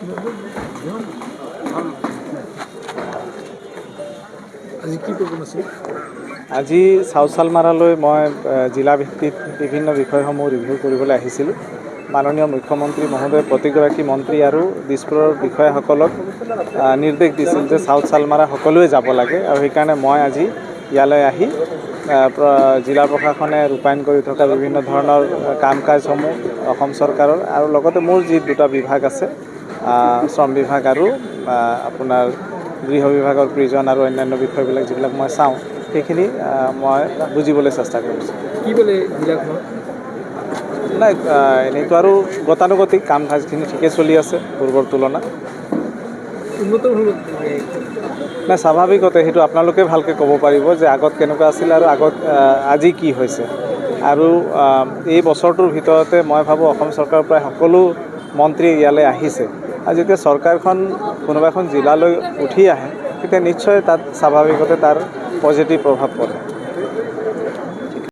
আজি কি প্ৰগ্ৰাম আছিল? আজি চাউথ চালমাৰালৈ মই জিলা ভিত্তিত বিভিন্ন বিষয়সমূহ ৰিভিউ কৰিবলৈ আহিছিলোঁ। মাননীয় মুখ্যমন্ত্ৰী মহোদয় প্ৰতিগৰাকী মন্ত্ৰী আৰু দিছপুৰৰ বিষয়াসকলক নিৰ্দেশ দিছিল যে চাউথ চালমাৰা সকলোৱে যাব লাগে, আৰু সেইকাৰণে মই আজি ইয়ালৈ আহি জিলা প্ৰশাসনে ৰূপায়ণ কৰি থকা বিভিন্ন ধৰণৰ কাম কাজসমূহ অসম চৰকাৰৰ আৰু লগতে মোৰ যি দুটা বিভাগ আছে, শ্ৰম বিভাগ আৰু আপোনাৰ গৃহ বিভাগৰ প্ৰিজন আৰু অন্যান্য বিষয়বিলাক যিবিলাক মই চাওঁ, সেইখিনি মই বুজিবলৈ চেষ্টা কৰিছোঁ। কি বোলে জিলাখনত? নাই, এনেইতো আৰু গতানুগতিক কাম কাজখিনি ঠিকে চলি আছে পূৰ্বৰ তুলনাত। উন্নত হ'ল নাই, স্বাভাৱিকতে সেইটো আপোনালোকে ভালকৈ ক'ব পাৰিব যে আগত কেনেকুৱা আছিল আৰু আজি কি হৈছে। আৰু এই বছৰটোৰ ভিতৰতে মই ভাবোঁ অসম চৰকাৰৰ প্ৰায় সকলো মন্ত্ৰী ইয়ালৈ আহিছে, আৰু যেতিয়া চৰকাৰখন কোনোবা এখন জিলালৈ উঠি আহে তেতিয়া নিশ্চয় তাত স্বাভাৱিকতে তাৰ পজিটিভ প্ৰভাৱ পৰে।